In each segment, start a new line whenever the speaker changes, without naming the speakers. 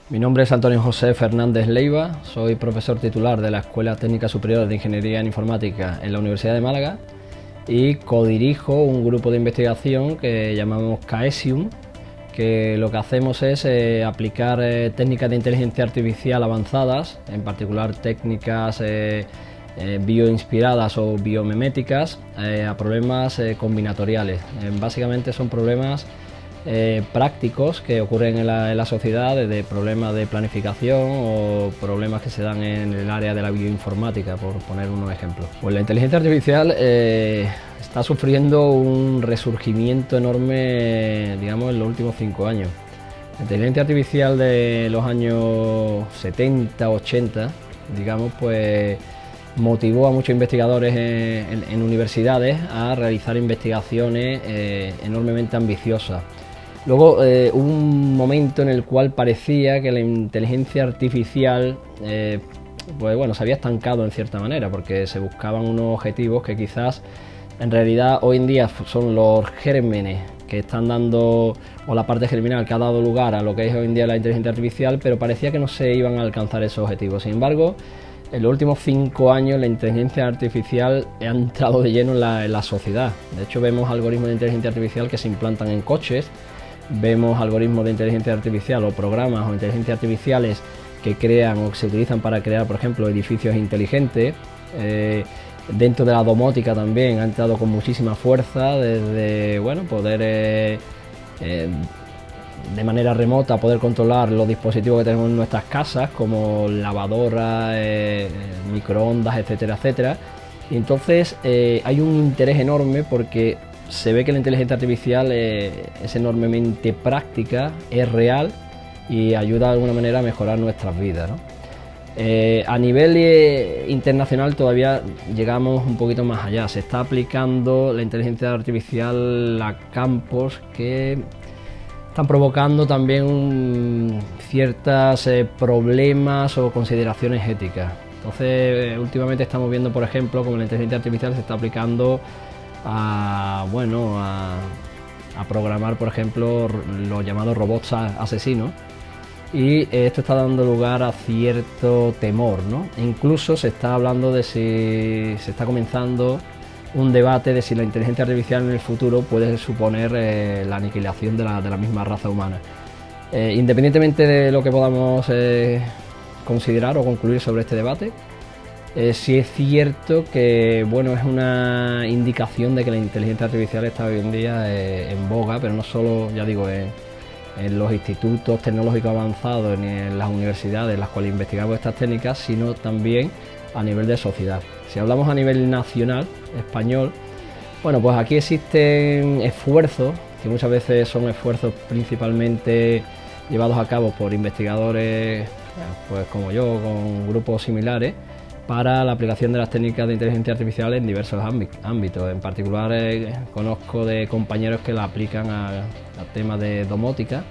Mi nombre es Antonio José Fernández Leiva, soy profesor titular de la Escuela Técnica Superior de Ingeniería en Informática en la Universidad de Málaga y codirijo un grupo de investigación que llamamos Caesium, que lo que hacemos es aplicar técnicas de inteligencia artificial avanzadas, en particular técnicas bioinspiradas o biomiméticas, a problemas combinatoriales. Básicamente son problemas prácticos que ocurren en la sociedad, desde problemas de planificación o problemas que se dan en el área de la bioinformática, por poner unos ejemplos. Pues la inteligencia artificial está sufriendo un resurgimiento enorme, digamos, en los últimos 5 años. La inteligencia artificial de los años 70, 80, digamos, pues motivó a muchos investigadores en universidades a realizar investigaciones enormemente ambiciosas. Luego hubo un momento en el cual parecía que la inteligencia artificial pues bueno, se había estancado en cierta manera, porque se buscaban unos objetivos que quizás en realidad hoy en día son los gérmenes que están dando, o la parte germinal que ha dado lugar a lo que es hoy en día la inteligencia artificial, pero parecía que no se iban a alcanzar esos objetivos. Sin embargo, en los últimos 5 años la inteligencia artificial ha entrado de lleno en la sociedad. De hecho, vemos algoritmos de inteligencia artificial que se implantan en coches, vemos algoritmos de inteligencia artificial o programas o inteligencias artificiales que crean o que se utilizan para crear, por ejemplo, edificios inteligentes. Dentro de la domótica también ha entrado con muchísima fuerza, desde bueno, poder de manera remota poder controlar los dispositivos que tenemos en nuestras casas, como lavadoras, microondas, etcétera, etcétera. Y entonces hay un interés enorme porque se ve que la inteligencia artificial es enormemente práctica, es real y ayuda de alguna manera a mejorar nuestras vidas, ¿no? A nivel internacional todavía llegamos un poquito más allá. Se está aplicando la inteligencia artificial a campos que están provocando también ciertos problemas o consideraciones éticas. Entonces, últimamente estamos viendo, por ejemplo, cómo la inteligencia artificial se está aplicando a programar, por ejemplo, los llamados robots asesinos, y esto está dando lugar a cierto temor, ¿no? Incluso se está hablando de si se está comenzando un debate de si la inteligencia artificial en el futuro puede suponer la aniquilación de la misma raza humana. Independientemente de lo que podamos considerar o concluir sobre este debate, sí es cierto que bueno, es una indicación de que la inteligencia artificial está hoy en día en boga, pero no solo, ya digo, en los institutos tecnológicos avanzados ni en las universidades en las cuales investigamos estas técnicas, sino también a nivel de sociedad. Si hablamos a nivel nacional, español, bueno, pues aquí existen esfuerzos, que muchas veces son esfuerzos principalmente llevados a cabo por investigadores pues como yo, con grupos similares, para la aplicación de las técnicas de inteligencia artificial en diversos ámbitos. En particular conozco de compañeros que la aplican a temas de domótica,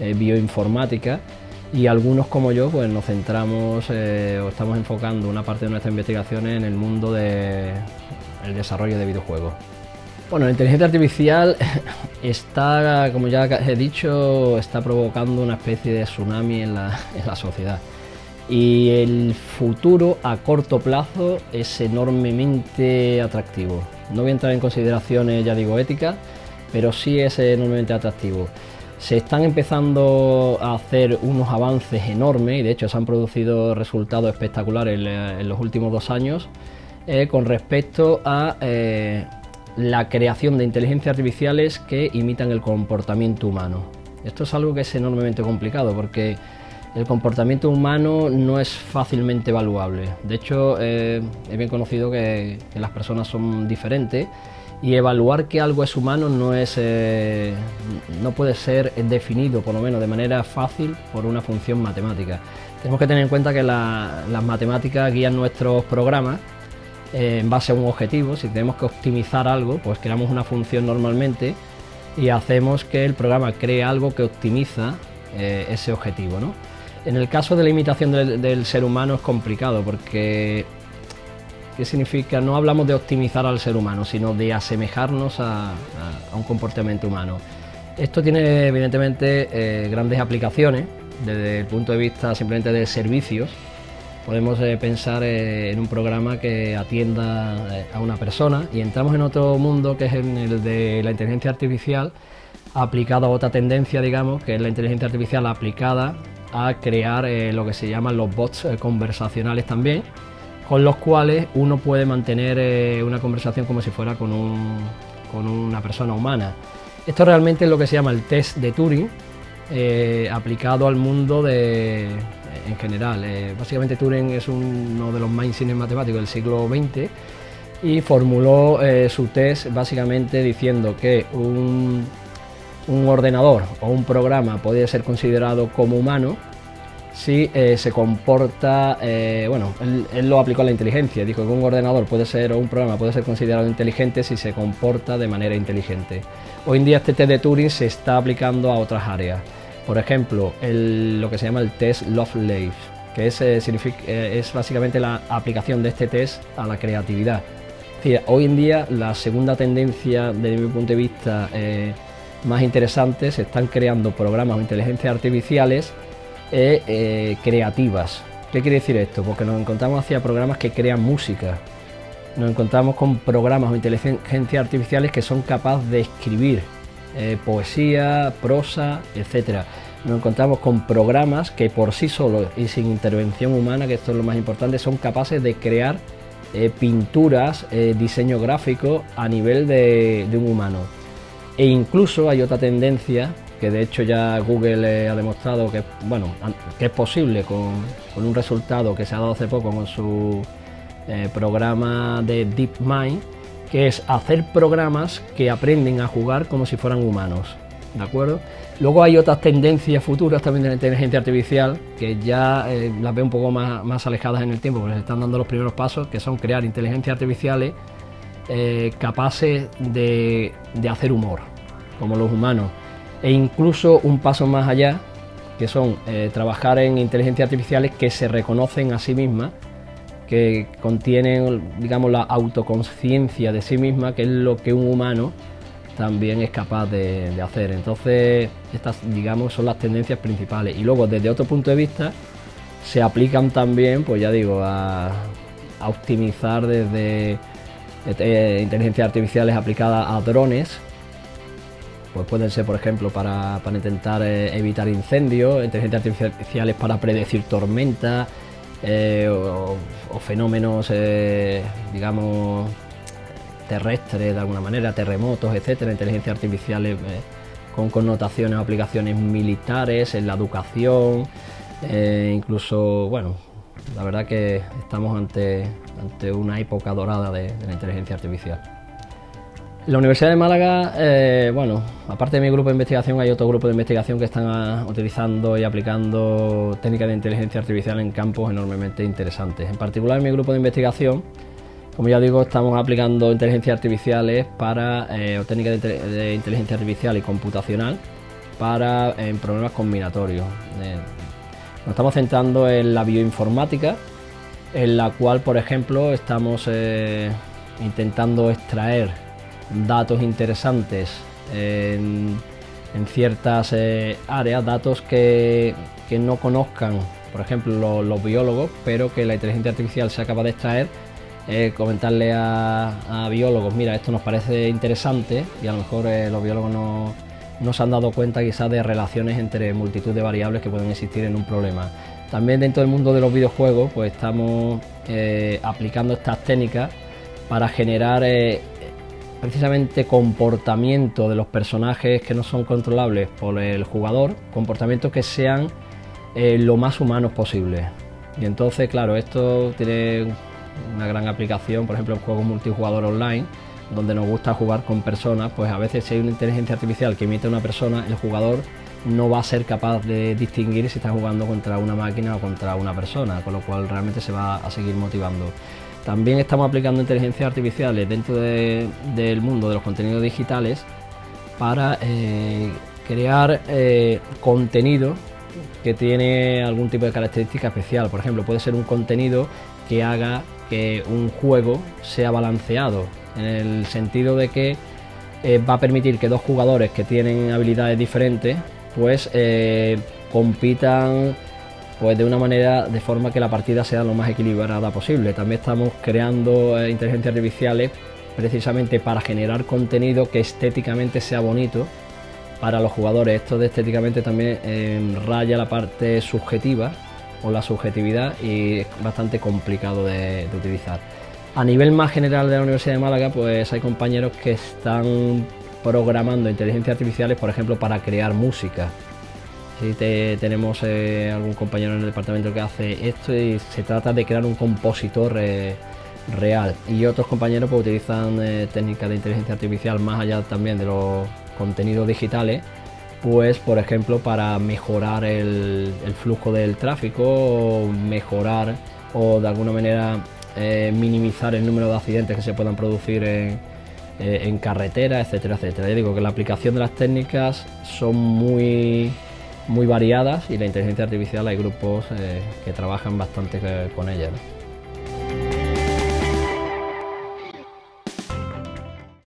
bioinformática, y algunos como yo pues nos centramos o estamos enfocando una parte de nuestras investigaciones en el mundo del desarrollo de videojuegos. Bueno, la inteligencia artificial está, como ya he dicho, está provocando una especie de tsunami en la sociedad. Y el futuro a corto plazo es enormemente atractivo. No voy a entrar en consideraciones, ya digo, éticas, pero sí es enormemente atractivo. Se están empezando a hacer unos avances enormes y de hecho se han producido resultados espectaculares en los últimos 2 años con respecto a la creación de inteligencias artificiales que imitan el comportamiento humano. Esto es algo que es enormemente complicado porque el comportamiento humano no es fácilmente evaluable. De hecho, es bien conocido que las personas son diferentes y evaluar que algo es humano no puede ser definido, por lo menos de manera fácil, por una función matemática. Tenemos que tener en cuenta que las matemáticas guían nuestros programas en base a un objetivo. Si tenemos que optimizar algo, pues creamos una función normalmente y hacemos que el programa cree algo que optimiza ese objetivo, ¿no? En el caso de la imitación del ser humano es complicado porque ¿qué significa? No hablamos de optimizar al ser humano, sino de asemejarnos a un comportamiento humano. Esto tiene evidentemente grandes aplicaciones desde el punto de vista simplemente de servicios, podemos pensar en un programa que atienda a una persona, y entramos en otro mundo que es en el de la inteligencia artificial aplicada a otra tendencia, digamos, que es la inteligencia artificial aplicada a crear lo que se llaman los bots conversacionales también, con los cuales uno puede mantener una conversación como si fuera con una persona humana. Esto realmente es lo que se llama el test de Turing, aplicado al mundo en general. Básicamente Turing es uno de los más insignes matemáticos del siglo XX y formuló su test básicamente diciendo que un ordenador o un programa puede ser considerado como humano si se comporta, bueno, él lo aplicó a la inteligencia, dijo que un ordenador o un programa puede ser considerado inteligente si se comporta de manera inteligente. Hoy en día este test de Turing se está aplicando a otras áreas, por ejemplo, lo que se llama el test Lovelace, que es básicamente la aplicación de este test a la creatividad. Es decir, hoy en día la segunda tendencia, desde mi punto de vista, más interesante, se están creando programas o inteligencias artificiales creativas. ¿Qué quiere decir esto? Porque nos encontramos hacia programas que crean música, nos encontramos con programas o inteligencias artificiales que son capaces de escribir poesía, prosa, etcétera. Nos encontramos con programas que por sí solos y sin intervención humana, que esto es lo más importante, son capaces de crear pinturas, diseño gráfico a nivel de un humano. E incluso hay otra tendencia que de hecho ya Google ha demostrado que, bueno, que es posible con un resultado que se ha dado hace poco con su programa de DeepMind, que es hacer programas que aprenden a jugar como si fueran humanos, ¿de acuerdo? Luego hay otras tendencias futuras también de la inteligencia artificial que ya las veo un poco más alejadas en el tiempo, porque se están dando los primeros pasos, que son crear inteligencias artificiales capaces de hacer humor, como los humanos, e incluso un paso más allá, que son trabajar en inteligencias artificiales que se reconocen a sí mismas, que contienen, digamos, la autoconsciencia de sí misma, que es lo que un humano también es capaz de hacer. Entonces estas, digamos, son las tendencias principales, y luego desde otro punto de vista se aplican también, pues ya digo, a optimizar desde inteligencias artificiales aplicadas a drones. Pues pueden ser, por ejemplo, para intentar evitar incendios, inteligencias artificiales para predecir tormentas o fenómenos, digamos, terrestres de alguna manera, terremotos, etcétera. Inteligencias artificiales con connotaciones o aplicaciones militares, en la educación, incluso, bueno, la verdad que estamos ante una época dorada de la inteligencia artificial. En la Universidad de Málaga, bueno, aparte de mi grupo de investigación, hay otro grupo de investigación que están utilizando y aplicando técnicas de inteligencia artificial en campos enormemente interesantes. En particular, en mi grupo de investigación, como ya digo, estamos aplicando inteligencias artificiales o técnicas de inteligencia artificial y computacional en problemas combinatorios. Nos estamos centrando en la bioinformática, en la cual, por ejemplo, estamos intentando extraer datos interesantes en ciertas áreas, datos que no conozcan, por ejemplo, los biólogos, pero que la inteligencia artificial sea capaz de extraer, comentarle a biólogos, mira, esto nos parece interesante, y a lo mejor los biólogos no se han dado cuenta quizás de relaciones entre multitud de variables que pueden existir en un problema. También dentro del mundo de los videojuegos, pues estamos aplicando estas técnicas para generar precisamente comportamiento de los personajes que no son controlables por el jugador, comportamientos que sean lo más humanos posible. Y entonces, claro, esto tiene una gran aplicación, por ejemplo, en juegos multijugador online, donde nos gusta jugar con personas. Pues a veces, si hay una inteligencia artificial que imita a una persona, el jugador no va a ser capaz de distinguir si está jugando contra una máquina o contra una persona, con lo cual realmente se va a seguir motivando. También estamos aplicando inteligencias artificiales dentro del mundo de los contenidos digitales para crear contenido que tiene algún tipo de característica especial. Por ejemplo, puede ser un contenido que haga que un juego sea balanceado, en el sentido de que va a permitir que dos jugadores que tienen habilidades diferentes pues compitan pues de una manera, de forma que la partida sea lo más equilibrada posible. También estamos creando inteligencias artificiales precisamente para generar contenido que estéticamente sea bonito para los jugadores. Esto de estéticamente también raya la parte subjetiva o la subjetividad y es bastante complicado de utilizar. A nivel más general de la Universidad de Málaga, pues hay compañeros que están programando inteligencias artificiales, por ejemplo, para crear música. Sí, tenemos algún compañero en el departamento que hace esto y se trata de crear un compositor real, y otros compañeros pues utilizan técnicas de inteligencia artificial más allá también de los contenidos digitales, pues por ejemplo para mejorar el flujo del tráfico, o mejorar o de alguna manera minimizar el número de accidentes que se puedan producir en carretera, etcétera, etcétera. Ya digo que la aplicación de las técnicas son muy variadas, y la inteligencia artificial hay grupos que trabajan bastante con ella, ¿no?